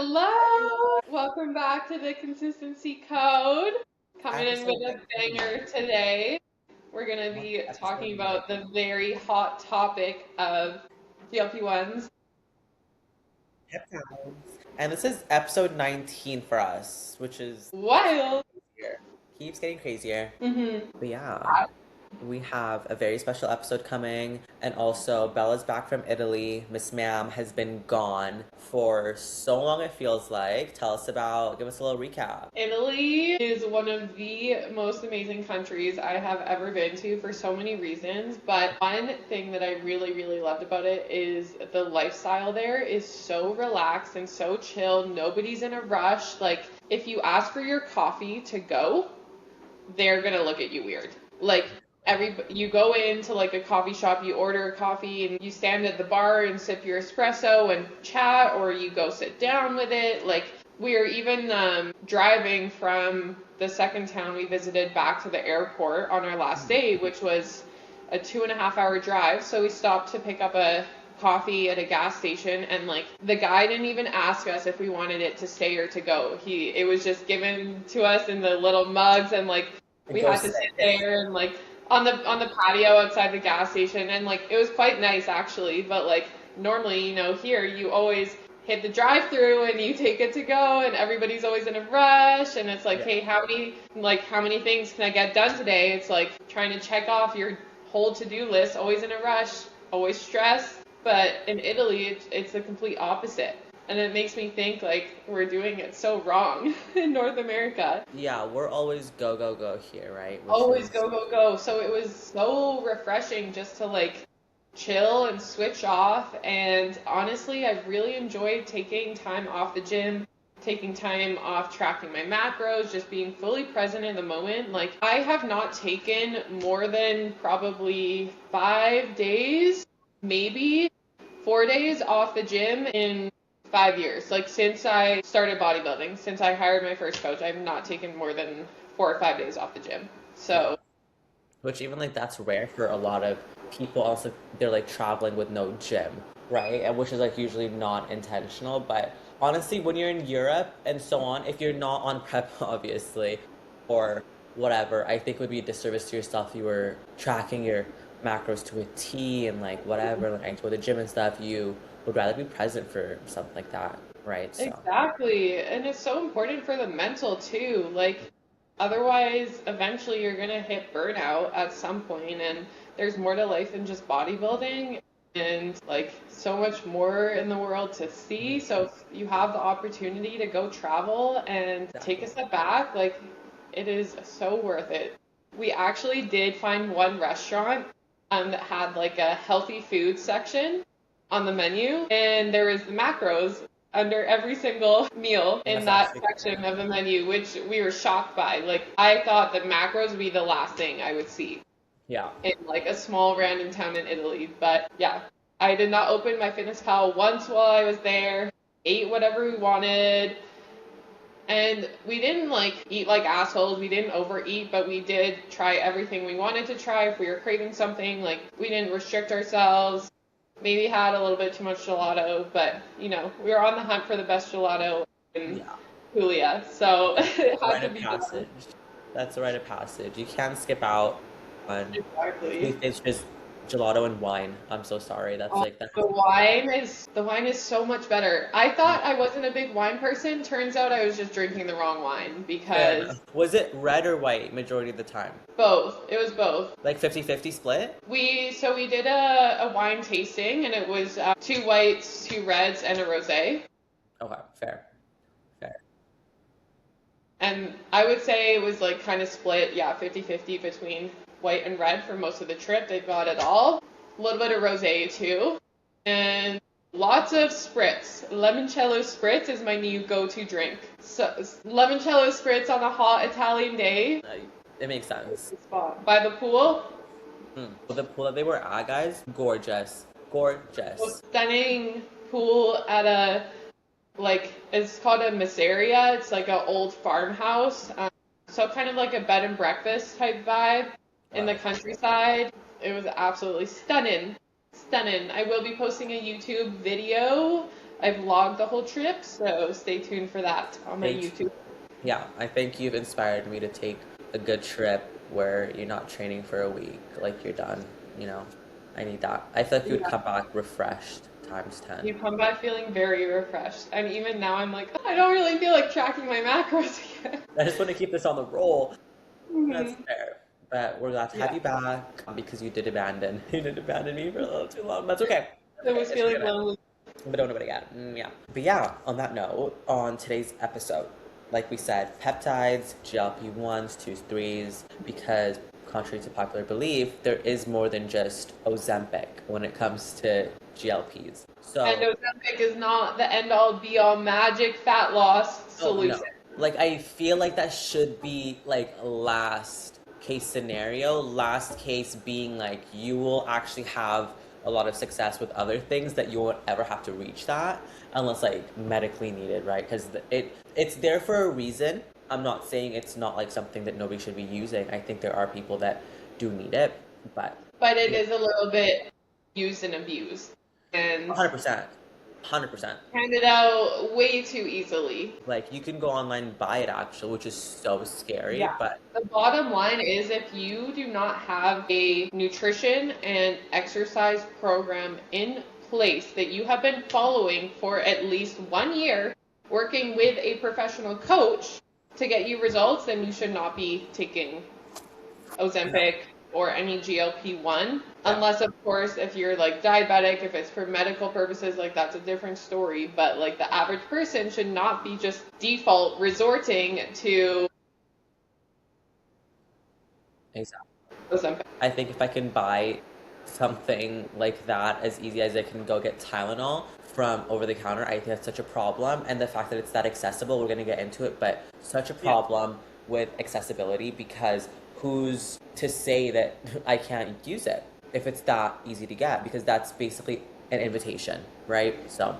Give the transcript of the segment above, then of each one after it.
Hello! Welcome back to the Consistency Code. Coming in with a banger today. We're going to be talking about the very hot topic of GLP-1s. Peptides. And this is episode 19 for us, which is Wild! crazier. Keeps getting crazier. Mm-hmm. But yeah, we have a very special episode coming. And also, Bella's back from Italy. Miss Ma'am has been gone for so long, it feels like. Give us a little recap. Italy is one of the most amazing countries I have ever been to for so many reasons, but one thing that I really, really loved about it is the lifestyle there is so relaxed and so chill. Nobody's in a rush. Like, if you ask for your coffee to go, they're gonna look at you weird. Like, you go into like a coffee shop, you order a coffee and you stand at the bar and sip your espresso and chat, or you go sit down with it. Like, we were even driving from the second town we visited back to the airport on our last day, which was a 2.5 hour drive. So we stopped to pick up a coffee at a gas station, and like the guy didn't even ask us if we wanted it to stay or to go. It was just given to us in the little mugs, and like we had to sit there and like on the patio outside the gas station, and like it was quite nice actually. But like normally, here you always hit the drive-through and you take it to go, and everybody's always in a rush, and it's like, hey, how many things can I get done today? It's like trying to check off your whole to-do list, always in a rush, always stressed. But in Italy, it's the complete opposite. And it makes me think like we're doing it so wrong in North America. Yeah, we're always go, go, go here, right? Always go, go, go. So it was so refreshing just to like chill and switch off. And honestly, I've really enjoyed taking time off the gym, taking time off tracking my macros, just being fully present in the moment. Like, I have not taken more than probably 5 days, maybe 4 days off the gym in 5 years. Like, since I started bodybuilding, since I hired my first coach, I've not taken more than 4 or 5 days off the gym. So, which even like that's rare for a lot of people. Also, they're like traveling with no gym, right? And which is like usually not intentional. But honestly, when you're in Europe and so on, if you're not on prep, obviously, or whatever, I think it would be a disservice to yourself if you were tracking your macros to a T and like whatever, like with the gym and stuff. You would rather be present for something like that, right? So. Exactly. And it's so important for the mental too. Like, otherwise, eventually you're going to hit burnout at some point, and there's more to life than just bodybuilding, and like so much more in the world to see. So if you have the opportunity to go travel and take a step back, like, it is so worth it. We actually did find one restaurant that had like a healthy food section on the menu, and there was the macros under every single meal in that section of the menu, which we were shocked by. Like, I thought that macros would be the last thing I would see. Yeah. In like a small random town in Italy. But yeah, I did not open my MyFitnessPal once while I was there. Ate whatever we wanted. And we didn't like eat like assholes. We didn't overeat, but we did try everything we wanted to try. If we were craving something, like, we didn't restrict ourselves. Maybe had a little bit too much gelato, but we were on the hunt for the best gelato in Puglia, so it had to be passage. That's a rite of passage. You can't skip out on. Exactly. It's just gelato and wine. I'm so sorry. That's the wine is so much better. I thought I wasn't a big wine person. Turns out I was just drinking the wrong wine because. Was it red or white majority of the time? Both. It was both. Like 50-50 split? We did a wine tasting, and it was 2 whites, 2 reds, and a rosé. Okay, fair. And I would say it was like kind of split, 50-50 between white and red for most of the trip. They've got it all. A little bit of rosé too. And lots of spritz. Limoncello spritz is my new go-to drink. So limoncello spritz on a hot Italian day. It makes sense. By the pool. The pool that they were at, guys, gorgeous. Stunning pool at it's called a masseria. It's like an old farmhouse. So kind of like a bed and breakfast type vibe in the countryside. It was absolutely stunning. I will be posting a YouTube video I vlogged the whole trip, so stay tuned for that on my YouTube. Yeah, I think you've inspired me to take a good trip where you're not training for a week, like you're done, you know. I need that. I feel like you would Yeah. come back refreshed times 10. You come back feeling very refreshed. And even now I'm like, "Oh, I don't really feel like tracking my macros again." I just want to keep this on the roll. That's Mhm. fair. But we're glad to have Yeah. you back because you did abandon. You did abandon me for a little too long. That's okay. That's I okay. was It's feeling forgiven. lonely. But don't nobody get. Yeah. But yeah, on that note, on today's episode, like we said, peptides, GLP-1s, 2s, 3s, because contrary to popular belief, there is more than just Ozempic when it comes to GLPs. And So, Ozempic is not the end all be all magic fat loss oh no. solution. Like I feel like that should be like last case scenario. Last case being like you will actually have a lot of success with other things that you won't ever have to reach that unless like medically needed, right? Because it's there for a reason. I'm not saying it's not like something that nobody should be using. I think there are people that do need it, but But it yeah, is a little bit used and abused and 100%. 100%. handed out way too easily. Like you can go online and buy it actually, which is so scary, Yeah. but The bottom line is if you do not have a nutrition and exercise program in place that you have been following for at least 1 year, working with a professional coach to get you results, then you should not be taking Ozempic or any GLP-1, yeah. unless of course if you're like diabetic, if it's for medical purposes, like that's a different story. But like the average person should not be just default resorting to Exactly. Ozempic. I think if I can buy something like that as easy as I can go get Tylenol from over the counter, I think that's such a problem. And the fact that it's that accessible, we're going to get into it, but such a problem with accessibility because who's to say that I can't use it if it's that easy to get? Because that's basically an invitation, right? So,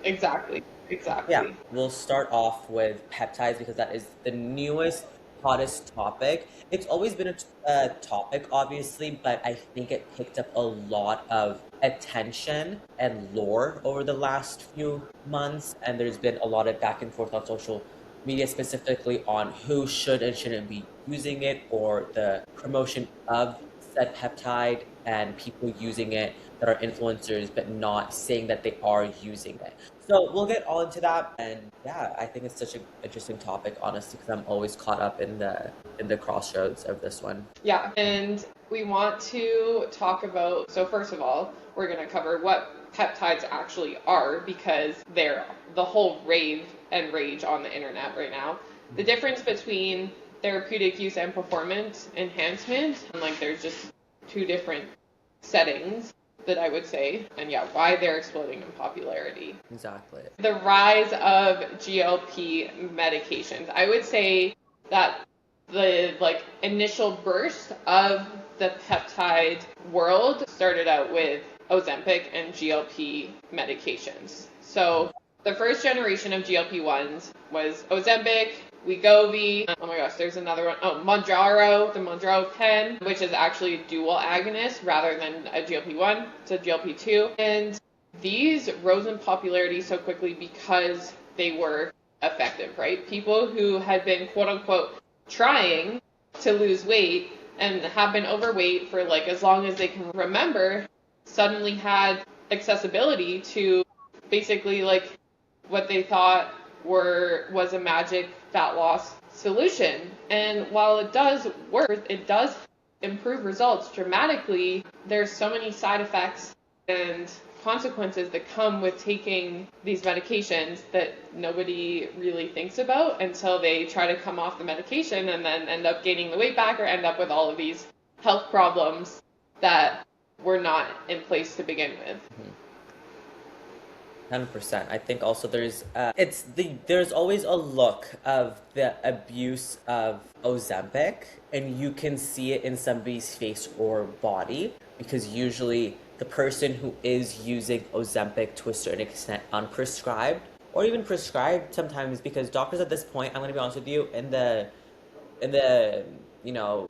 Exactly. yeah, Exactly. we'll start off with peptides because that is the newest, hottest topic. It's always been a topic, obviously, but I think it picked up a lot of attention and lore over the last few months, and there's been a lot of back and forth on social media, specifically on who should and shouldn't be using it or the promotion of said peptide and people using it that are influencers but not saying that they are using it. So we'll get all into that, and yeah, I think it's such an interesting topic, honestly, because I'm always caught up in the crossroads of this one. Yeah. And we want to talk about, so first of all, we're going to cover what peptides actually are because they're the whole rave and rage on the internet right now. The difference between therapeutic use and performance enhancement, and like there's just two different settings that I would say, and yeah, why they're exploding in popularity. Exactly. The rise of GLP medications. I would say that the like initial burst of the peptide world started out with Ozempic and GLP medications. So the first generation of GLP-1s was Ozempic, Wegovy. Oh my gosh, there's another one. Oh, Mounjaro, the Mounjaro pen, which is actually a dual agonist rather than a GLP-1. It's a GLP-2. And these rose in popularity so quickly because they were effective, right? People who had been quote unquote trying to lose weight and have been overweight for like as long as they can remember suddenly had accessibility to basically like what they thought was a magic fat loss solution. And while it does work, it does improve results dramatically, there's so many side effects and consequences that come with taking these medications that nobody really thinks about until they try to come off the medication and then end up gaining the weight back or end up with all of these health problems that were not in place to begin with. 100%. I think also there's always a look of the abuse of Ozempic, and you can see it in somebody's face or body because usually the person who is using Ozempic to a certain extent unprescribed or even prescribed sometimes because doctors at this point, I'm going to be honest with you, in the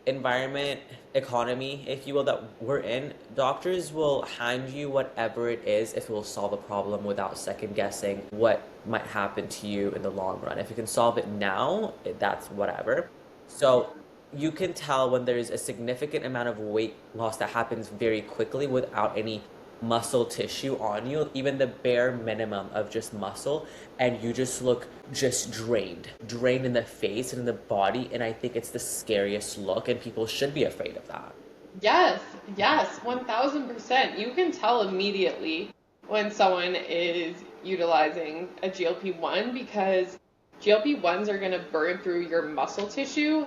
environment, economy, if you will, that we're in, doctors will hand you whatever it is if it will solve a problem without second guessing what might happen to you in the long run. If you can solve it now, that's whatever. So you can tell when there's a significant amount of weight loss that happens very quickly without any muscle tissue on you, even the bare minimum of just muscle, and you just look just drained in the face and in the body. And I think it's the scariest look, and people should be afraid of that. Yes, yes, 1000%. You can tell immediately when someone is utilizing a GLP-1 because GLP-1s are going to burn through your muscle tissue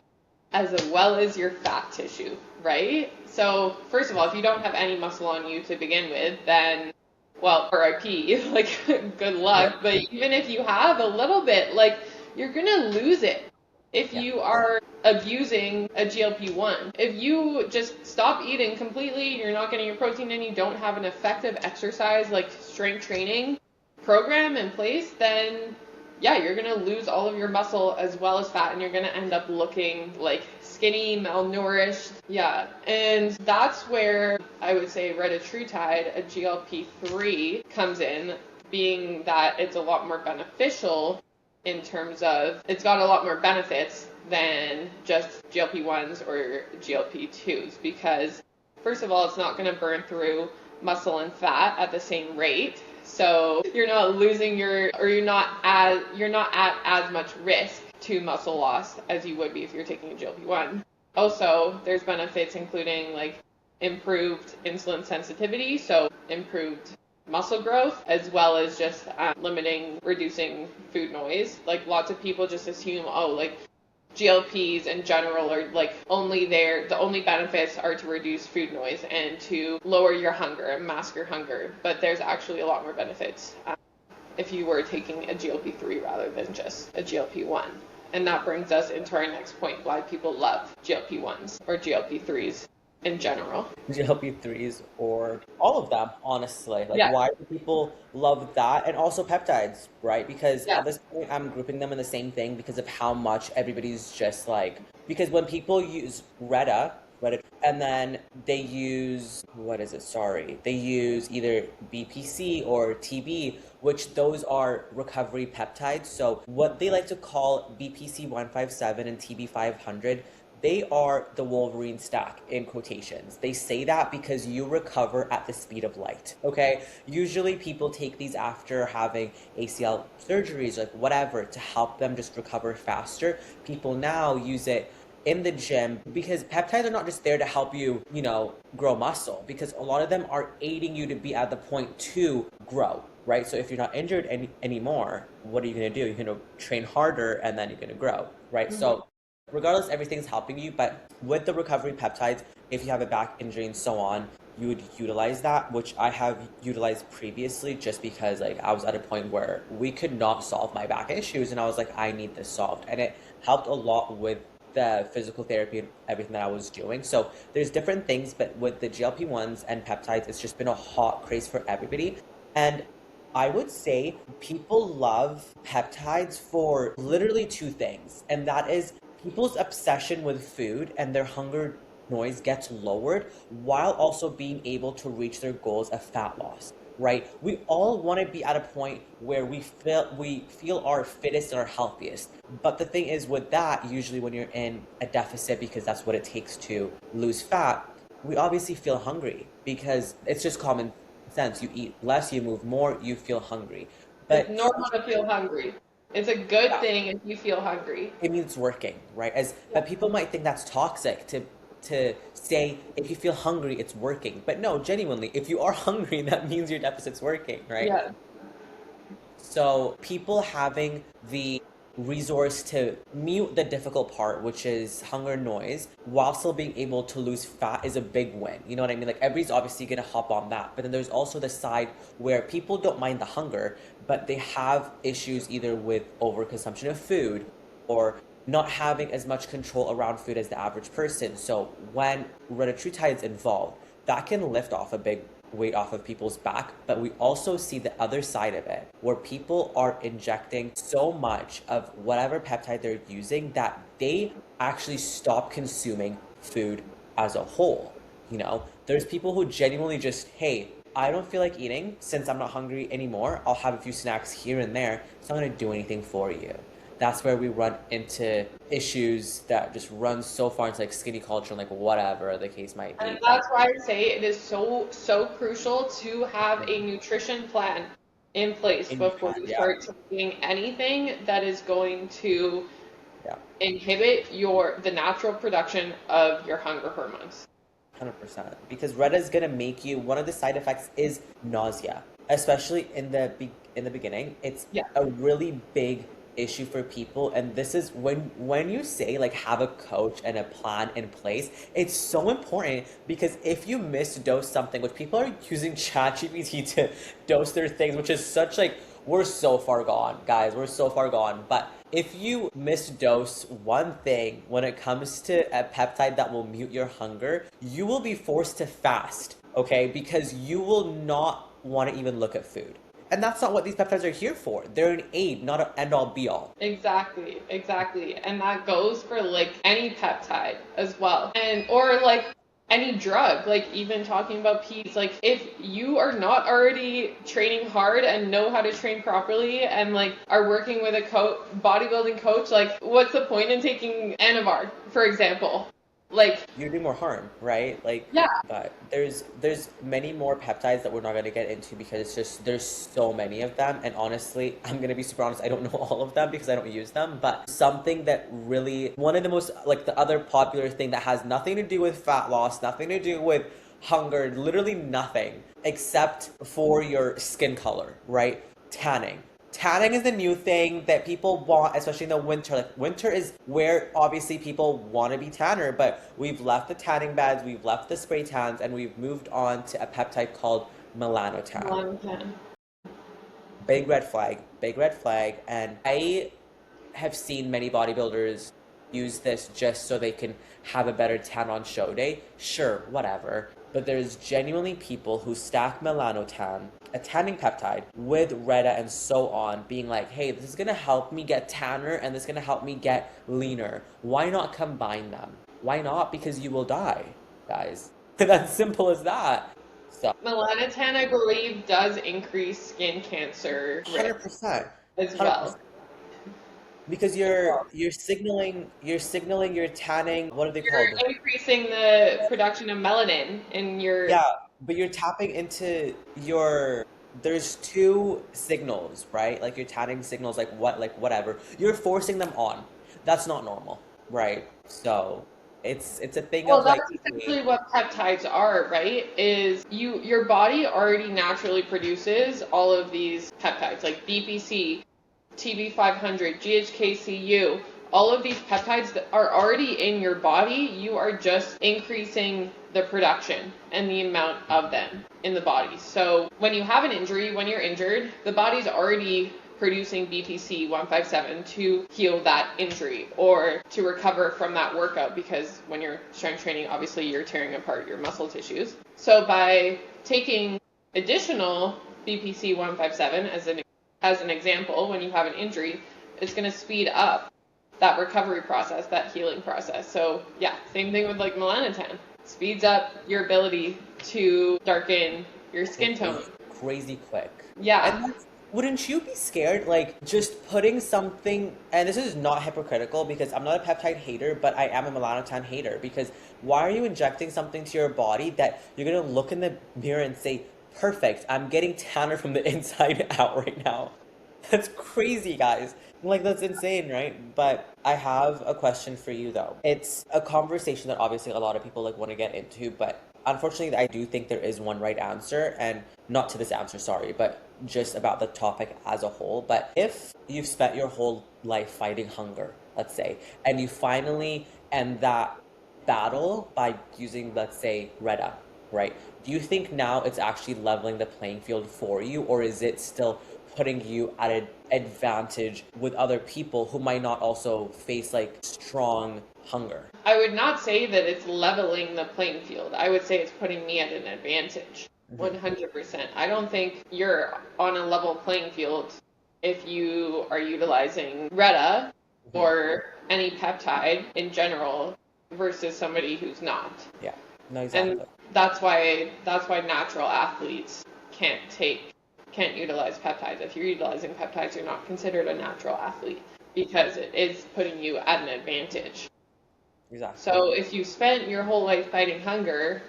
as well as your fat tissue, right? So first of all, if you don't have any muscle on you to begin with, then, well, RIP, like, good luck. But even if you have a little bit, like, you're gonna lose it if you are abusing a GLP-1. If you just stop eating completely, you're not getting your protein in, you don't have an effective exercise, like strength training program in place, then yeah, you're going to lose all of your muscle as well as fat, and you're going to end up looking like skinny, malnourished. Yeah. And that's where I would say retatrutide, a GLP-3, comes in, being that it's a lot more beneficial in terms of it's got a lot more benefits than just GLP-1s or GLP-2s, because first of all, it's not going to burn through muscle and fat at the same rate. So you're not losing you're not at as much risk to muscle loss as you would be if you're taking a GLP-1. Also, there's benefits including like improved insulin sensitivity, so improved muscle growth, as well as just reducing food noise. Like lots of people just assume, oh, like GLPs in general are like the only benefits are to reduce food noise and to lower your hunger and mask your hunger. But there's actually a lot more benefits if you were taking a GLP-3 rather than just a GLP-1. And that brings us into our next point, why people love GLP-1s or GLP-3s in general. GLP-3s or all of them, honestly. Why do people love that? And also peptides, right? Because at this point, I'm grouping them in the same thing because of how much everybody's just like... Because when people use Reta, and then they use... They use either BPC or TB, which those are recovery peptides. So what they like to call BPC 157 and TB 500, they are the Wolverine stack in quotations. They say that because you recover at the speed of light, okay? Usually people take these after having ACL surgeries, like whatever, to help them just recover faster. People now use it in the gym because peptides are not just there to help you, grow muscle, because a lot of them are aiding you to be at the point to grow, right? So if you're not injured anymore, what are you going to do? You're going to train harder and then you're going to grow, right? Mm-hmm. So regardless, everything's helping you, but with the recovery peptides, if you have a back injury and so on, you would utilize that, which I have utilized previously just because I was at a point where we could not solve my back issues and I was like, I need this solved. And it helped a lot with the physical therapy and everything that I was doing. So there's different things, but with the GLP-1s and peptides, it's just been a hot craze for everybody. And I would say people love peptides for literally two things, and that is people's obsession with food and their hunger noise gets lowered while also being able to reach their goals of fat loss, right? We all want to be at a point where we feel our fittest and our healthiest. But the thing is with that, usually when you're in a deficit, because that's what it takes to lose fat, we obviously feel hungry because it's just common sense. You eat less, you move more, you feel hungry. But it's normal to feel hungry. It's a good thing if you feel hungry. It means it's working, right? But people might think that's toxic to say if you feel hungry, it's working. But no, genuinely, if you are hungry, that means your deficit's working, right? Yeah. So people having the resource to mute the difficult part, which is hunger noise, while still being able to lose fat is a big win. You know what I mean? Like everybody's obviously going to hop on that. But then there's also the side where people don't mind the hunger, but they have issues either with overconsumption of food or not having as much control around food as the average person. So when retatrutide is involved, that can lift off a big weight off of people's back, but we also see the other side of it where people are injecting so much of whatever peptide they're using that they actually stop consuming food as a whole. There's people who genuinely just, hey, I don't feel like eating. Since I'm not hungry anymore, I'll have a few snacks here and there. It's not going to do anything for you. That's where we run into issues that just run so far into like skinny culture and like whatever the case might be. And that's why I say it is so crucial to have a nutrition plan in place before you start taking anything that is going to inhibit the natural production of your hunger hormones. 100%. Because Retta is going to make you, one of the side effects is nausea, especially in the beginning. It's a really big issue for people, and this is when you say like have a coach and a plan in place, it's so important, because if you misdose something, which people are using ChatGPT to dose their things, which is such like, we're so far gone, guys, we're so far gone. But if you misdose one thing when it comes to a peptide that will mute your hunger, you will be forced to fast, okay? Because you will not want to even look at food. And that's not what these peptides are here for. They're an aid, not an end-all be-all. Exactly. And that goes for like any peptide as well. Or like any drug, like even talking about peds, like if you are not already training hard and know how to train properly and like are working with a bodybuilding coach, like what's the point in taking Anavar, for example? Like you do more harm, right? Like but there's many more peptides that we're not going to get into, because it's just there's so many of them, and honestly, I'm going to be super honest, I don't know all of them because I don't use them. But something that really, one of the most, like the other popular thing that has nothing to do with fat loss, nothing to do with hunger, literally nothing except for your skin color, right? Tanning is the new thing that people want, especially in the winter. Like winter is where obviously people want to be tanner, but we've left the tanning beds, we've left the spray tans, and we've moved on to a peptide called melanotan. Big red flag. And I have seen many bodybuilders use this just so they can have a better tan on show day. Sure, whatever. But there's genuinely people who stack melanotan, a tanning peptide, with Retta and so on, being like, hey, this is going to help me get tanner and this is going to help me get leaner. Why not combine them? Why not? Because you will die, guys. That's simple as that. So melanotan, I believe, does increase skin cancer risk 100%. as well. 100%. Because you're signaling your tanning, what are they called? You're increasing the production of melanin in your... Yeah, but you're tapping into there's two signals, right? Like your tanning signals, like whatever. You're forcing them on. That's not normal, right? So it's a thing of like... Well, that's essentially what peptides are, right? Is your body already naturally produces all of these peptides, like BPC, TB500, GHKCU, all of these peptides that are already in your body. You are just increasing the production and the amount of them in the body. So when you have an injury, when you're injured, the body's already producing BPC 157 to heal that injury or to recover from that workout, because when you're strength training, obviously you're tearing apart your muscle tissues. So by taking additional BPC 157 as an example, when you have an injury, it's going to speed up that recovery process, that healing process. So yeah, same thing with like melanotan. Speeds up your ability to darken your skin tone. Crazy quick. Yeah. And wouldn't you be scared, like, just putting something, and this is not hypocritical because I'm not a peptide hater, but I am a melanotan hater, because why are you injecting something to your body that you're going to look in the mirror and say, perfect, I'm getting tanner from the inside out right now? That's crazy, guys. Like, that's insane, right? But I have a question for you, though. It's a conversation that obviously a lot of people like want to get into, but unfortunately, I do think there is one right answer, and not to this answer, sorry, but just about the topic as a whole. But if you've spent your whole life fighting hunger, let's say, and you finally end that battle by using, let's say, Retta, right? Do you think now it's actually leveling the playing field for you, or is it still putting you at an advantage with other people who might not also face like strong hunger? I would not say that it's leveling the playing field. I would say it's putting me at an advantage. 100%. I don't think you're on a level playing field if you are utilizing Retta Mhm. or any peptide in general versus somebody who's not. Yeah. No, And exactly. that's why natural athletes can't utilize peptides. If you're utilizing peptides, you're not considered a natural athlete because it is putting you at an advantage. Exactly. So if you spent your whole life fighting hunger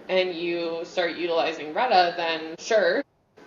and you start utilizing Retta, then sure,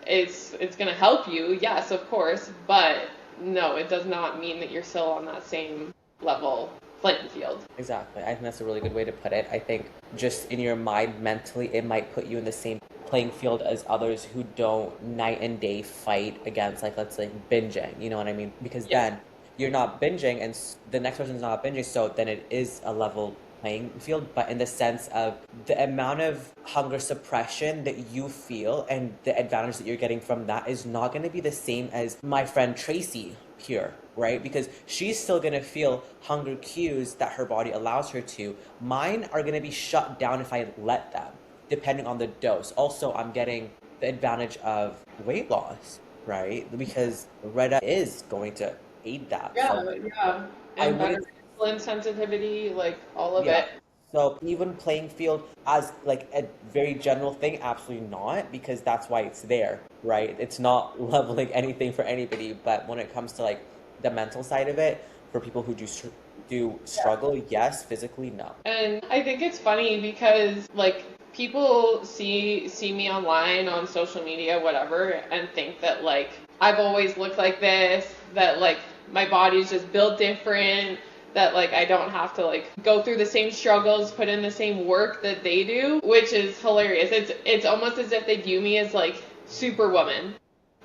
it's going to help you, yes, of course, but no, it does not mean that you're still on that same level playing field. Exactly. I think that's a really good way to put it. I think just in your mind, mentally, it might put you in the same playing field as others who don't night and day fight against, like, let's say, binging. You know what I mean? Because Yeah. then you're not binging, and the next person's not binging, so then it is a level playing field, but in the sense of the amount of hunger suppression that you feel and the advantage that you're getting from that is not going to be the same as my friend Tracy here, right? Because she's still going to feel hunger cues that her body allows her to. Mine are going to be shut down if I let them, depending on the dose. Also, I'm getting the advantage of weight loss, right? Because Retta is going to aid that. Yeah, So yeah. I And better wouldn't. insulin sensitivity, like all of Yeah. it. So even playing field as like a very general thing, absolutely not, because that's why it's there, right? It's not leveling anything for anybody, but when it comes to like the mental side of it, for people who do struggle, yes, physically, no. And I think it's funny because like people see me online on social media, whatever, and think that like I've always looked like this, that like my body's just built different, that like I don't have to like go through the same struggles, put in the same work that they do, which is hilarious. It's almost as if they view me as like superwoman.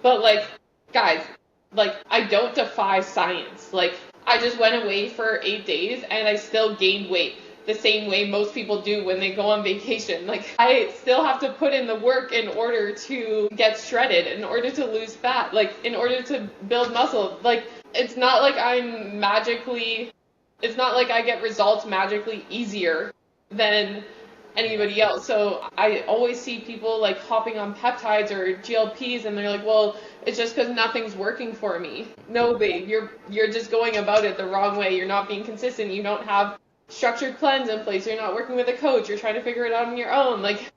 But like guys, like I don't defy science. Like I just went away for 8 days and I still gained weight the same way most people do when they go on vacation. Like I still have to put in the work in order to get shredded, in order to lose fat, like in order to build muscle. Like it's not like it's not like I get results magically easier than anybody else. So I always see people like hopping on peptides or GLPs and they're like, well, it's just because nothing's working for me. No, babe, you're just going about it the wrong way. You're not being consistent. You don't have structured plans in place. You're not working with a coach. You're trying to figure it out on your own. Like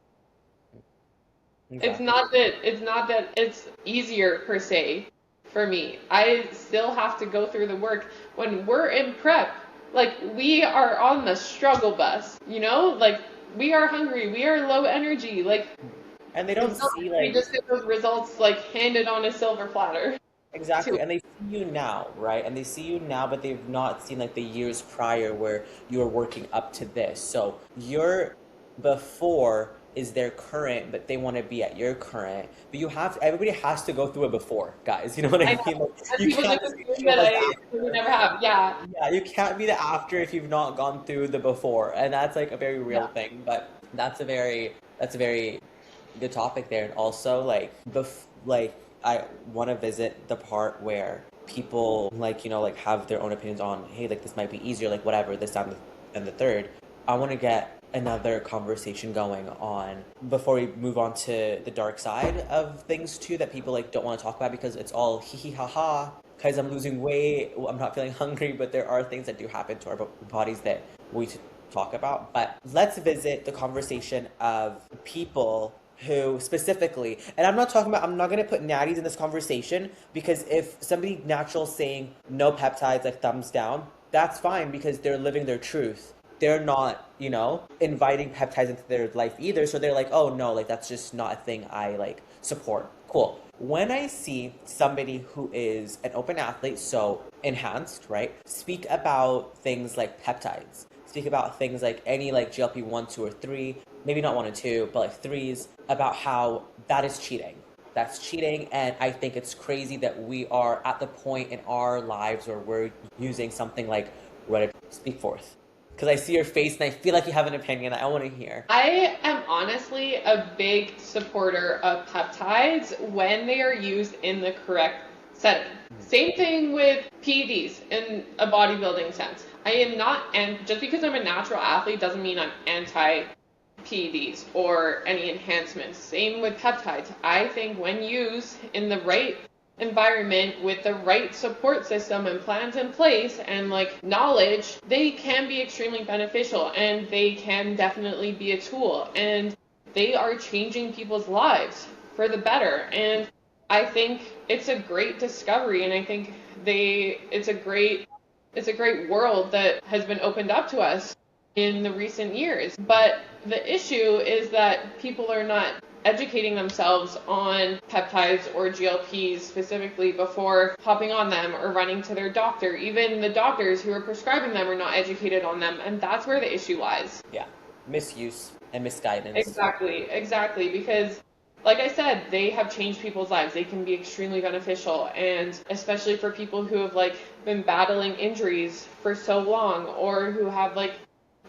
Exactly. it's not that it's easier per se for me. I still have to go through the work when we're in prep. Like we are on the struggle bus, you know? Like we are hungry, we are low energy. Like And they don't it's not see like we like just get those results like handed on a silver platter. exactly, To and they see you now, right? And they see you now, but they've not seen like the years prior where you were working up to this. So your before is their current, but they want to be at your current. But you have everybody has to go through a before, guys. You know what I I know, mean? Like, and you people can't just just assume show that us I really never have. Yeah, yeah, you can't be the after if you've not gone through the before, and that's like a very real yeah. thing. But that's a very good topic there, and also like I want to visit the part where people like like have their own opinions on hey like this might be easier like whatever this time and the third. I want to get another conversation going on before we move on to the dark side of things too that people like don't want to talk about because it's all hee hee ha ha because I'm losing weight, I'm not feeling hungry, but there are things that do happen to our bodies that we should talk about. But let's visit the conversation of people who specifically, and I'm not going to put natties in this conversation because if somebody natural saying no peptides, like thumbs down, that's fine because they're living their truth. They're not, inviting peptides into their life either. So they're like, oh no, like that's just not a thing I like support. Cool. When I see somebody who is an open athlete, so enhanced, right, speak about things like peptides, speak about things like any like GLP-1, 2, or 3, maybe not 1 and 2, but like 3s, about how that is cheating. That's cheating, and I think it's crazy that we are at the point in our lives where we're using something like Reddit. Speak forth. Because I see your face and I feel like you have an opinion I want to hear. I am honestly a big supporter of peptides when they are used in the correct setting. Same thing with PEDs in a bodybuilding sense. I am not, and just because I'm a natural athlete doesn't mean I'm anti PEDs or any enhancements. Same with peptides. I think when used in the right environment with the right support system and plans in place and like knowledge, they can be extremely beneficial and they can definitely be a tool, and they are changing people's lives for the better. And I think it's a great discovery, and I think it's a great world that has been opened up to us in the recent years. But the issue is that people are not educating themselves on peptides or GLPs specifically before hopping on them or running to their doctor. Even the doctors who are prescribing them are not educated on them, and that's where the issue lies. Yeah, misuse and misguidance. Exactly, because like I said, they have changed people's lives. They can be extremely beneficial, and especially for people who have like been battling injuries for so long, or who have like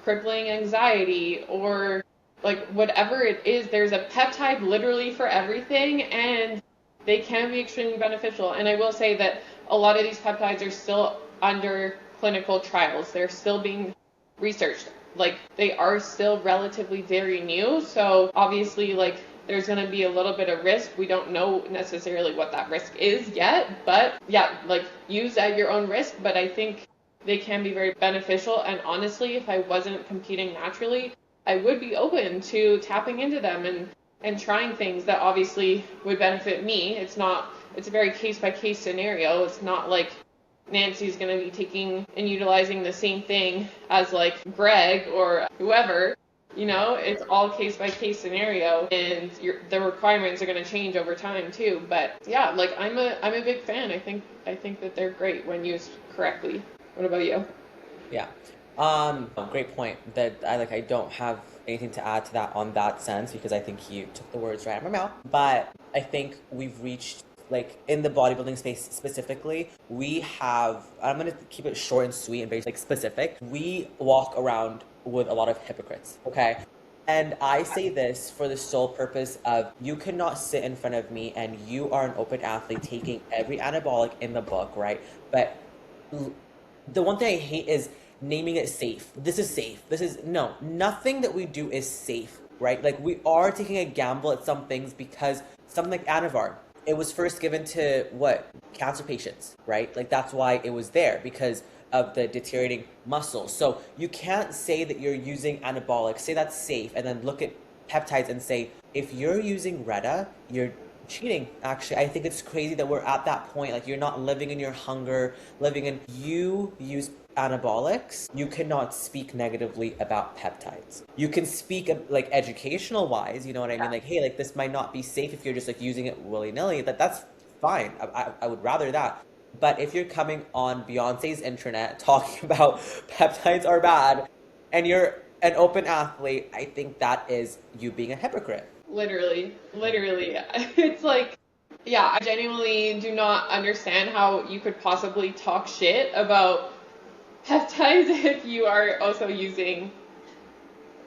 crippling anxiety, or like whatever it is, there's a peptide literally for everything, and they can be extremely beneficial. And I will say that a lot of these peptides are still under clinical trials. They're still being researched. Like, they are still relatively very new, so obviously like there's going to be a little bit of risk. We don't know necessarily what that risk is yet, but yeah, like use at your own risk. But I think they can be very beneficial, and honestly, if I wasn't competing naturally, I would be open to tapping into them and trying things that obviously would benefit me. It's a very case by case scenario. It's not like Nancy's going to be taking and utilizing the same thing as like Greg or whoever. You know, it's all case by case scenario, and the requirements are going to change over time too. But yeah, like I'm a big fan. I think that they're great when used correctly. What about you? Yeah. Great point. That I don't have anything to add to that on that sense, because I think you took the words right out of my mouth. But I think we've reached, like, in the bodybuilding space specifically, I'm gonna keep it short and sweet and very like specific. We walk around with a lot of hypocrites, okay? And I say this for the sole purpose of, you cannot sit in front of me and you are an open athlete taking every anabolic in the book, right? But the one thing I hate is naming it safe. This is safe. No, nothing that we do is safe, right? Like, we are taking a gamble at some things, because something like Anavar, it was first given to cancer patients, right? Like, that's why it was there, because of the deteriorating muscles. So you can't say that you're using anabolics, say that's safe, and then look at peptides and say, if you're using Retta, you're cheating. Actually, I think it's crazy that we're at that point. Like, you're not living in your hunger, you use anabolics. You cannot speak negatively about peptides. You can speak like educational wise, you know what I mean? Like, hey, like, this might not be safe if you're just like using it willy-nilly. That's fine. I would rather that. But if you're coming on Beyonce's internet talking about peptides are bad, and you're an open athlete, I think that is you being a hypocrite. Literally. It's like, yeah, I genuinely do not understand how you could possibly talk shit about peptides if you are also using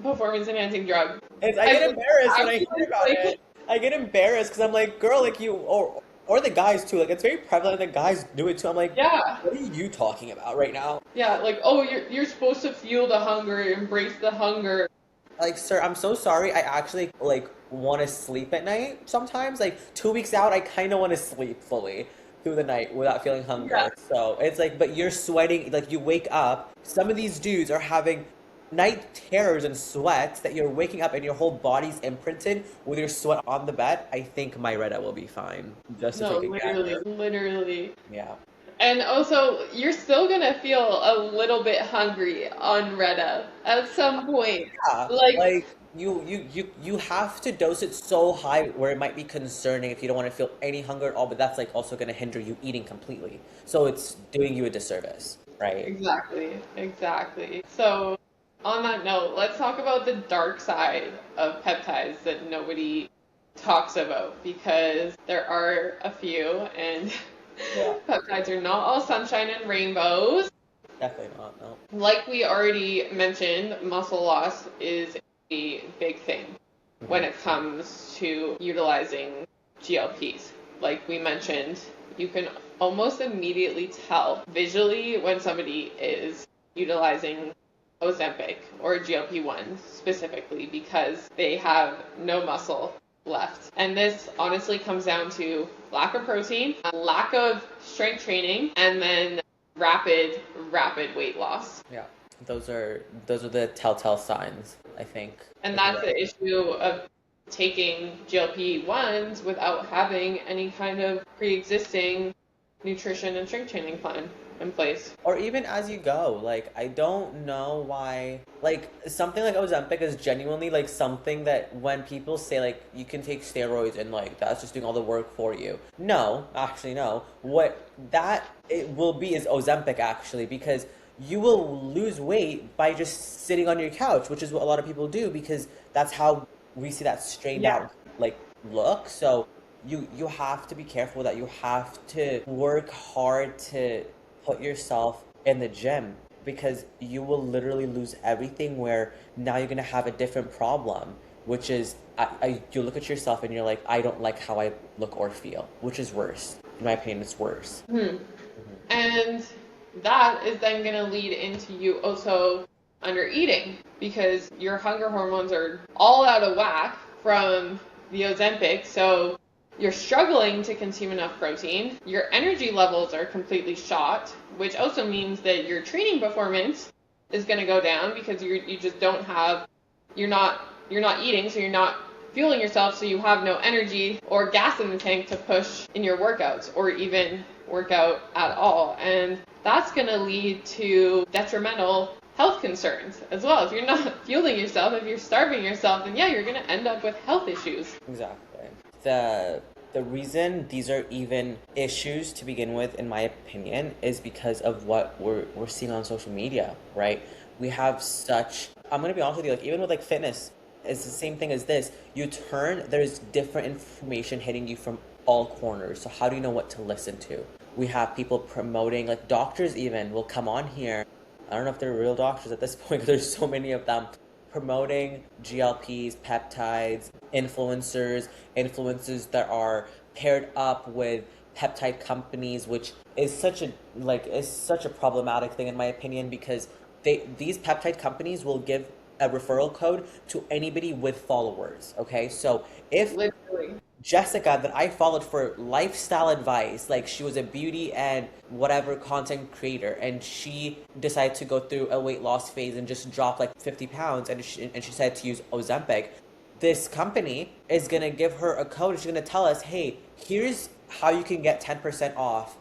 performance enhancing drug. I get embarrassed when I hear about it. I get embarrassed because I'm like, girl, like, you, or the guys too. Like, it's very prevalent that guys do it too. I'm like, yeah, what are you talking about right now? Yeah, like, oh, you're supposed to feel the hunger, embrace the hunger. Like, sir, I'm so sorry. I actually like want to sleep at night sometimes. Like, 2 weeks out, I kind of want to sleep fully through the night without feeling hunger. Yeah. So it's like, but you're sweating. Like, you wake up. Some of these dudes are having night terrors and sweats that you're waking up and your whole body's imprinted with your sweat on the bed. I think my Retta will be fine. Literally. Yeah. And also, you're still gonna feel a little bit hungry on Retta at some point. Yeah, like you have to dose it so high where it might be concerning if you don't want to feel any hunger at all, but that's like also gonna hinder you eating completely. So it's doing you a disservice, right? Exactly. So, on that note, let's talk about the dark side of peptides that nobody talks about, because there are a few, and yeah. Peptides are not all sunshine and rainbows. Definitely not, no. Like we already mentioned, muscle loss is a big thing when it comes to utilizing GLPs. Like we mentioned, you can almost immediately tell visually when somebody is utilizing Ozempic or GLP-1s specifically because they have no muscle left. And this honestly comes down to lack of protein, lack of strength training, and then rapid weight loss. Yeah. Those are the telltale signs, I think. And that's the issue of taking GLP-1s without having any kind of pre-existing nutrition and strength training plan in place. Or even as you go, like, I don't know why, like, something like Ozempic is genuinely, like, something that when people say, like, you can take steroids and, like, that's just doing all the work for you. No, actually, no. What that it will be is Ozempic, actually, because you will lose weight by just sitting on your couch, which is what a lot of people do, because that's how we see that strained out, like, look. So you have to be careful that you have to work hard to put yourself in the gym, because you will literally lose everything, where now you're going to have a different problem, which is you look at yourself and you're like, I don't like how I look or feel, which is worse. In my opinion, it's worse. And that is then going to lead into you also under eating, because your hunger hormones are all out of whack from the Ozempic. So you're struggling to consume enough protein. Your energy levels are completely shot, which also means that your training performance is going to go down because you just don't have, you're not eating, so you're not fueling yourself, so you have no energy or gas in the tank to push in your workouts or even work out at all. And that's going to lead to detrimental health concerns as well. If you're not fueling yourself, if you're starving yourself, then you're going to end up with health issues. Exactly. The reason these are even issues to begin with, in my opinion, is because of what we're seeing on social media, right? We have such, I'm going to be honest with you, like, even with, like, fitness, it's the same thing as this. There's different information hitting you from all corners. So how do you know what to listen to? We have people promoting, like, doctors even will come on here. I don't know if they're real doctors at this point, because there's so many of them, promoting GLPs, peptides, influencers that are paired up with peptide companies, which is such a problematic thing, in my opinion, because these peptide companies will give a referral code to anybody with followers. Okay, so if Literally. Jessica, that I followed for lifestyle advice, like, she was a beauty and whatever content creator, and she decided to go through a weight loss phase and just drop like 50 pounds, and she decided to use Ozempic, this company is going to give her a code. She's going to tell us, hey, here's how you can get 10% off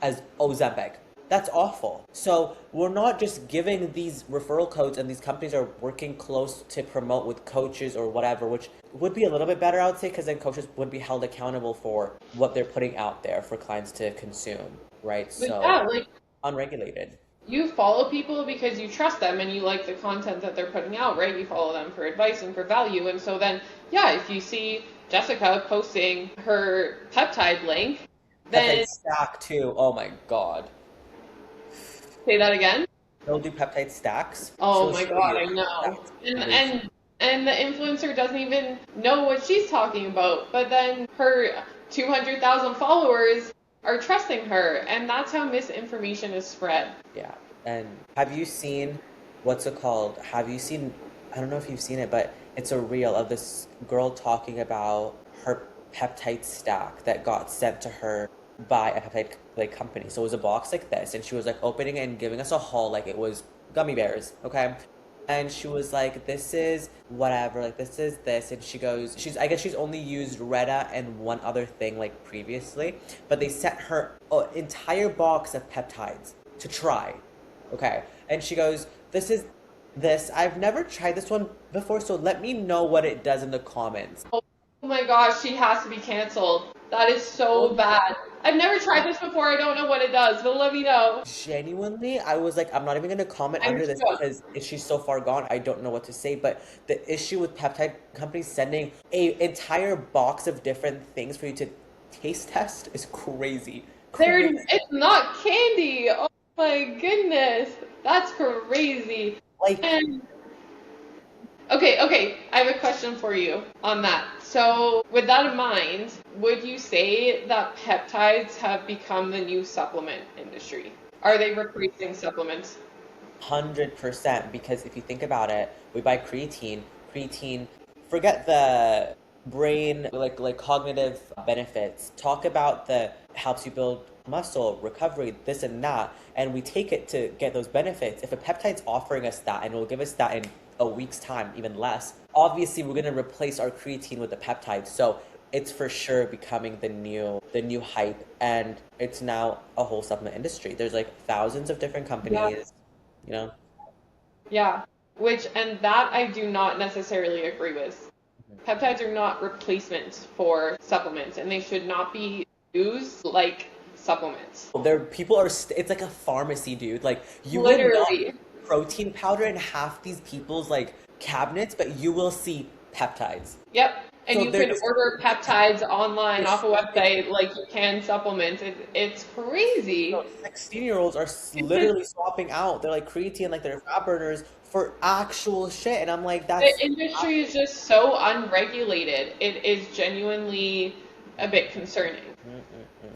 as Ozempic. That's awful. So we're not just giving these referral codes, and these companies are working close to promote with coaches or whatever, which would be a little bit better, I would say, because then coaches would be held accountable for what they're putting out there for clients to consume, right? But so unregulated. You follow people because you trust them and you like the content that they're putting out, right? You follow them for advice and for value. And so then, if you see Jessica posting her peptide link, then... Peptide stack too. Oh my God. Say that again? They'll do peptide stacks. Oh my God, I know. And the influencer doesn't even know what she's talking about. But then her 200,000 followers are trusting her, and that's how misinformation is spread. Yeah. And have you seen, what's it called? I don't know if you've seen it, but it's a reel of this girl talking about her peptide stack that got sent to her by a peptide company. So it was a box like this, and she was like opening it and giving us a haul like it was gummy bears, okay? And she was like, this is whatever, like, this is this. And she goes, I guess she's only used Retta and one other thing, like, previously. But they sent her an entire box of peptides to try, okay? And she goes, this is this. I've never tried this one before, so let me know what it does in the comments. Oh my gosh, she has to be canceled. That is so bad. I've never tried this before. I don't know what it does, but let me know. Genuinely, I was like, I'm not even going to comment under this because she's so far gone. I don't know what to say. But the issue with peptide companies sending an entire box of different things for you to taste test is crazy. It's not candy. Oh my goodness. That's crazy. Okay, I have a question for you on that. So, with that in mind, would you say that peptides have become the new supplement industry? Are they replacing supplements? 100%, because if you think about it, we buy creatine, forget the brain like cognitive benefits. Talk about the helps you build muscle, recovery, this and that, and we take it to get those benefits. If a peptide's offering us that and will give us that in a week's time, even less, obviously we're gonna replace our creatine with the peptide. So it's for sure becoming the new hype, and it's now a whole supplement industry. There's like thousands of different Yeah. companies, you know. Yeah. And that I do not necessarily agree with. Peptides are not replacements for supplements, and they should not be used like supplements. There people are it's like a pharmacy, dude. Like you will not Literally. get protein powder in half these people's like cabinets, but you will see peptides. Yep. And So you they're can just order peptides online off a distributing. website like you can supplements. It's crazy. 16-year-olds are literally swapping out. They're like creatine, like they're fat burners for actual shit, and I'm like, The that's industry is just so unregulated. It is genuinely a bit concerning.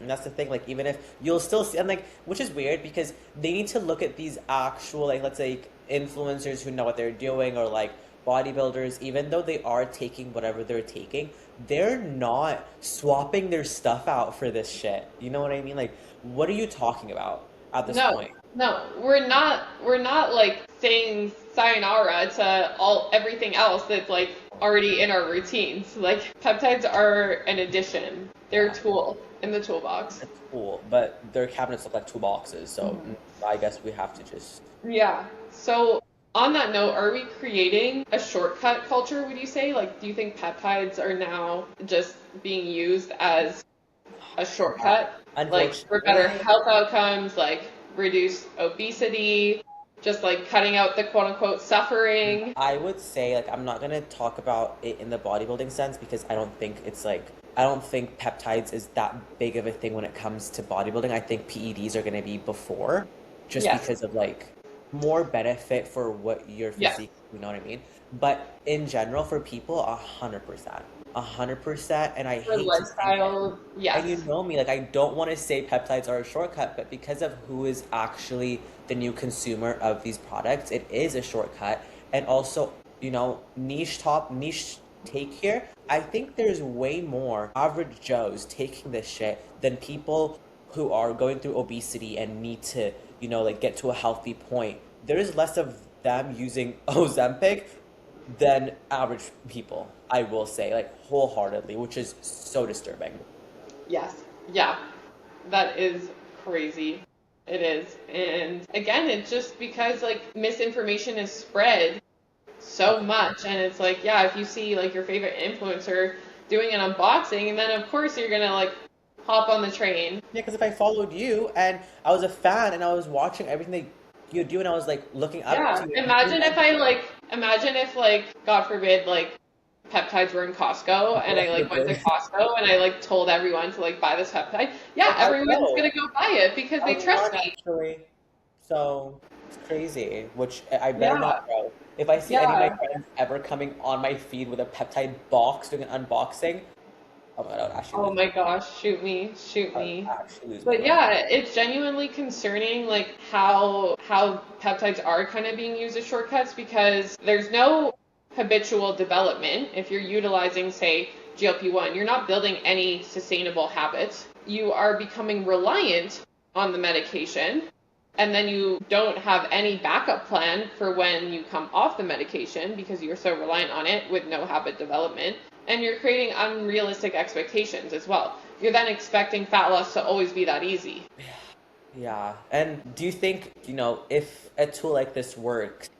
And that's the thing, like even if you'll still see, and like, which is weird because they need to look at these actual, like, let's say influencers who know what they're doing, or like bodybuilders, even though they are taking whatever they're taking, they're not swapping their stuff out for this shit. You know what I mean? Like, what are you talking about at this No, point? no, we're not like saying sayonara to all everything else that's like already in our routines. Like peptides are an addition. They're a Yeah, tool in the toolbox. it's cool, but their cabinets look like two boxes, so Mhm. I guess we have to just. Yeah. So on that note, are we creating a shortcut culture, would you say? Like, do you think peptides are now just being used as a shortcut? Like for better Unfortunately, health outcomes, like reduce obesity, just like cutting out the quote unquote suffering. I would say, like, I'm not gonna talk about it in the bodybuilding sense because I don't think it's like, I don't think peptides is that big of a thing when it comes to bodybuilding. I think PEDs are gonna be before, just Yes. because of like more benefit for what your Yes. physique, you know what I mean? But in general, for people, 100%, 100%, and I For hate to say it. lifestyle, And you yes. know me, like I don't want to say peptides are a shortcut, but because of who is actually the new consumer of these products, it is a shortcut. And also, niche take here. I think there's way more average Joes taking this shit than people who are going through obesity and need to, like get to a healthy point. There is less of them using Ozempic than average people, I will say, like wholeheartedly, which is so disturbing. Yes. Yeah. That is crazy. It is. And again, it's just because like misinformation is spread so much. And it's like, yeah, if you see like your favorite influencer doing an unboxing, and then of course you're gonna like hop on the train. Yeah, because if I followed you and I was a fan and I was watching everything that you do and I was like looking up Yeah. to you, Imagine if like, God forbid, like peptides were in Costco and I like went to Costco and I like told everyone to like buy this peptide. Yeah, I everyone's will. gonna go buy it because I they trust would me. actually. So it's crazy, which I better Yeah. not go. If I see any of my Yeah. friends ever coming on my feed with a peptide box doing an unboxing, oh my god, I would actually Oh lose my my gosh, shoot me, shoot I would me. actually lose my But mind. yeah, it's genuinely concerning like how peptides are kind of being used as shortcuts because there's no habitual development if you're utilizing say GLP-1. You're not building any sustainable habits. You are becoming reliant on the medication and then you don't have any backup plan for when you come off the medication because you're so reliant on it with no habit development. And you're creating unrealistic expectations as well. You're then expecting fat loss to always be that easy. Yeah. And do you think, if a tool like this works,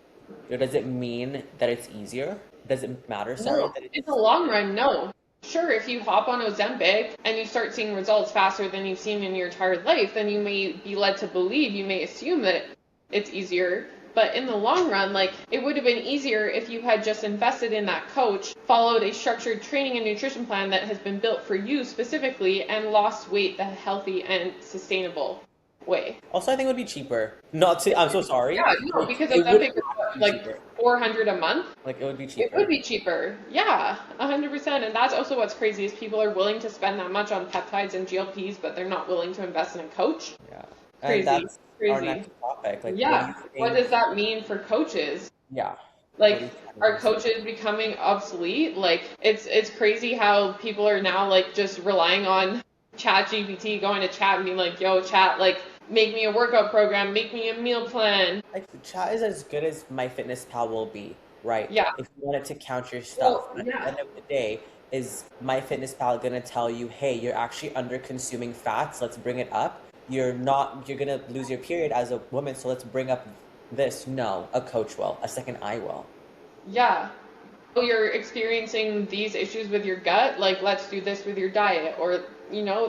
does it mean that it's easier? Does it matter, sorry, No, that in the it's long run, no. Sure, if you hop on Ozempic and you start seeing results faster than you've seen in your entire life, then you may be led to believe, you may assume that it's easier. But in the long run, like it would have been easier if you had just invested in that coach, followed a structured training and nutrition plan that has been built for you specifically, and lost weight the healthy and sustainable way. also, I think it would be cheaper. Not to, I'm so sorry. Yeah, no, Like, because it would Ozempic is have to what, be like cheaper. 400 a month. Like, it would be It would cheaper. be cheaper. Yeah, 100%. And that's also what's crazy is people are willing to spend that much on peptides and GLPs, but they're not willing to invest in a coach. Yeah. And Crazy, that's our crazy. next topic. Like, what do Yeah. you What think? does that mean for coaches? Yeah. What do Like, you think are means? coaches becoming obsolete? Like, it's crazy how people are now like just relying on Chat GPT, going to chat and being like, yo, chat, like, make me a workout program, make me a meal plan. Like, chat is as good as MyFitnessPal will be, right? Yeah. If you want it to count your stuff. Well, But at the yeah. end of the day, is MyFitnessPal gonna tell you, hey, you're actually under consuming fats, let's bring it up. You're gonna lose your period as a woman, so let's bring up this. No, a coach will, a second I will. Yeah. Oh, you're experiencing these issues with your gut, like let's do this with your diet. Or,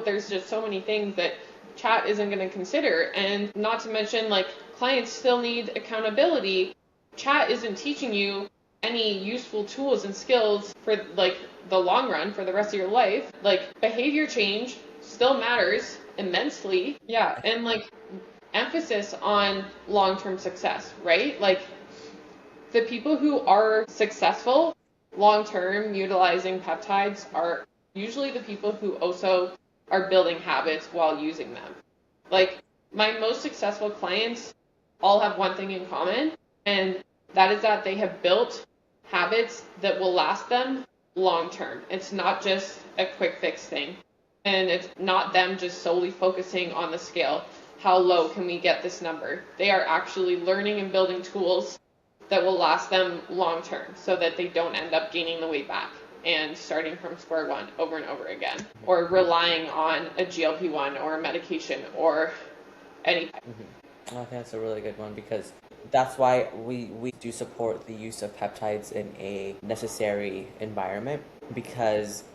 there's just so many things that chat isn't going to consider. And not to mention, like, clients still need accountability. Chat isn't teaching you any useful tools and skills for like the long run, for the rest of your life. Like, behavior change still matters immensely. Yeah. And like, emphasis on long-term success, right? Like, the people who are successful long term utilizing peptides are usually the people who also are building habits while using them. Like, my most successful clients all have one thing in common, and that is that they have built habits that will last them long term. It's not just a quick fix thing, and it's not them just solely focusing on the scale. How low can we get this number? They are actually learning and building tools that will last them long term so that they don't end up gaining the weight back and starting from square one over and over again, or relying on a GLP-1 or a medication or anything. I think that's a really good one because that's why we do support the use of peptides in a necessary environment, because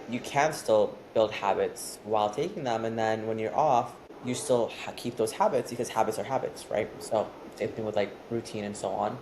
you can still build habits while taking them, and then when you're off, you still keep those habits because habits are habits, right? So same thing with like routine and so on.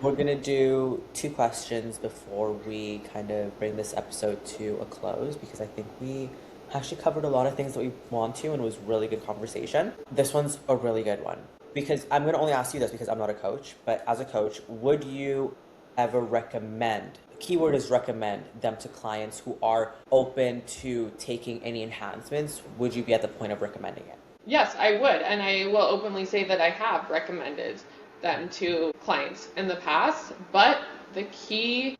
We're gonna do two questions before we kind of bring this episode to a close because I think we actually covered a lot of things that we want to and it was really good conversation. This one's a really good one because I'm gonna only ask you this because I'm not a coach, but as a coach, would you ever recommend, the keyword is recommend, them to clients who are open to taking any enhancements? Would you be at the point of recommending it? Yes, I would, and I will openly say that I have recommended them to clients in the past, but the key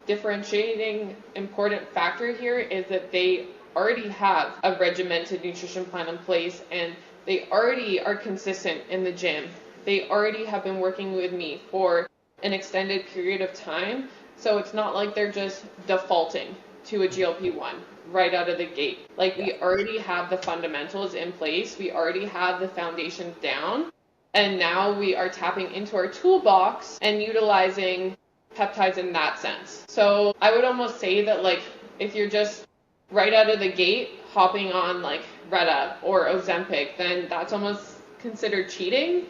differentiating important factor here is that they already have a regimented nutrition plan in place and they already are consistent in the gym. They already have been working with me for an extended period of time, so it's not like they're just defaulting to a GLP-1 right out of the gate. Like, Yeah. we already have the fundamentals in place, we already have the foundation down, and now we are tapping into our toolbox and utilizing peptides in that sense. So I would almost say that, like, if you're just right out of the gate hopping on like Retta or Ozempic, then that's almost considered cheating.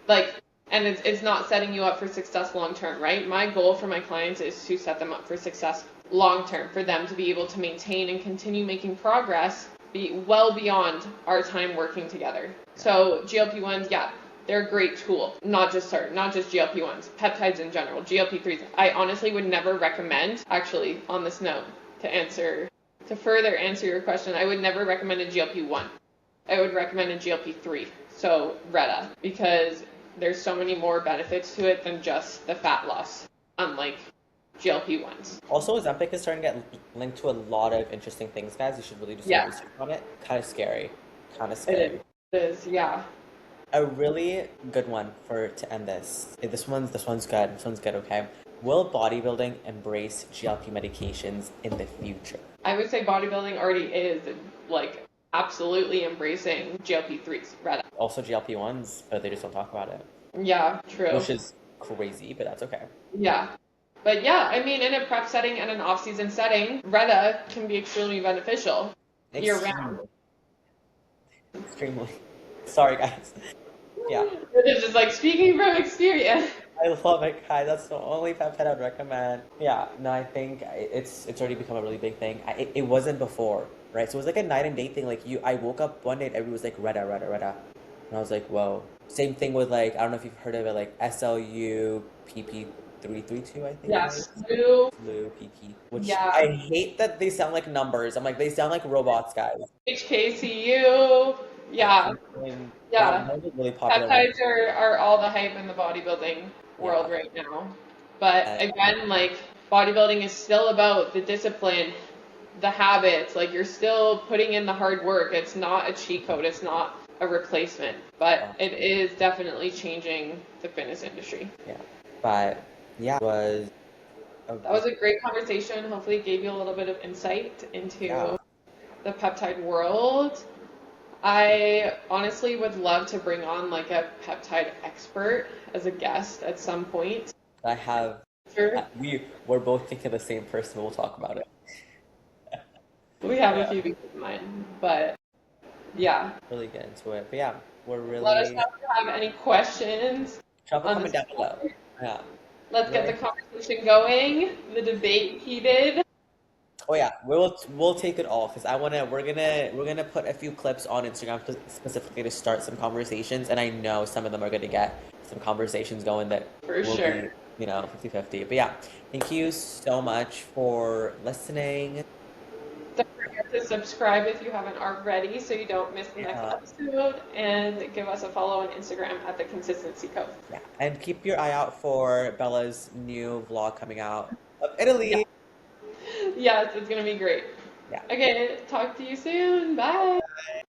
Like, and it's not setting you up for success long term, right? My goal for my clients is to set them up for success long term, for them to be able to maintain and continue making progress be well beyond our time working together. So GLP-1s, yeah, they're a great tool. Not just GLP-1s, peptides in general, GLP-3s. I honestly would never recommend, actually, on this note, to further answer your question, I would never recommend a GLP-1. I would recommend a GLP-3, so Retta, because there's so many more benefits to it than just the fat loss, unlike GLP-1s. Also, Ozempic is starting to get linked to a lot of interesting things, guys. You should really do some Yeah, research on it. Kind of scary. Kind of it scary. is. It is, yeah. A really good one for to end this. This one's good. This one's good, okay? Will bodybuilding embrace GLP medications in the future? I would say bodybuilding already is, like, absolutely embracing GLP-3s, Retta. Also GLP-1s, but they just don't talk about it. Yeah, true. Which is crazy, but that's okay. Yeah. But yeah, I mean, in a prep setting and an off-season setting, Retta can be extremely beneficial year-round. Extremely. Sorry, guys. Yeah. It is just like speaking from experience. I love it, guys. That's the only peptide I'd recommend. Yeah, no, I think it's already become a really big thing. It wasn't before, right? So it was like a night and day thing. Like I woke up one day and everyone was like, Retta, Retta, Retta. And I was like, whoa. Same thing with like, I don't know if you've heard of it, like SLU, 332, I think it Yeah, is. Slew. Blue PP, which Yeah, I hate that they sound like numbers. I'm like, they sound like robots, guys. HKCU. Yeah, Yeah, something that yeah. was a really popular one. Peptides are all the hype in the bodybuilding Yeah. world right now. But And again, like bodybuilding is still about the discipline, the habits. Like you're still putting in the hard work. It's not a cheat code. It's not a replacement. But it is definitely changing the fitness industry. yeah. But yeah, it was a That was a great conversation. Hopefully, it gave you a little bit of insight yeah. into the peptide world. I honestly would love to bring on like a peptide expert as a guest at some point. I have Sure. we're both thinking of the same person, but we'll talk about it. We have a Yeah, few people in mind, but yeah. really get into it. But yeah, we're Let us know really if you have any questions drop a on comment this down below. topic. Yeah. Let's get Really. the conversation going, the debate heated. Oh yeah, we'll take it all because we're gonna put a few clips on Instagram specifically to start some conversations, and I know some of them are gonna get some conversations going that For will be, sure. 50-50. But yeah, thank you so much for listening. Don't forget to subscribe if you haven't already so you don't miss the next Yeah, episode, and give us a follow on Instagram at the Consistency Code. yeah, and keep your eye out for Bella's new vlog coming out of Yeah. Italy. Yes, it's gonna be great. Yeah. Okay, talk to you soon. Bye.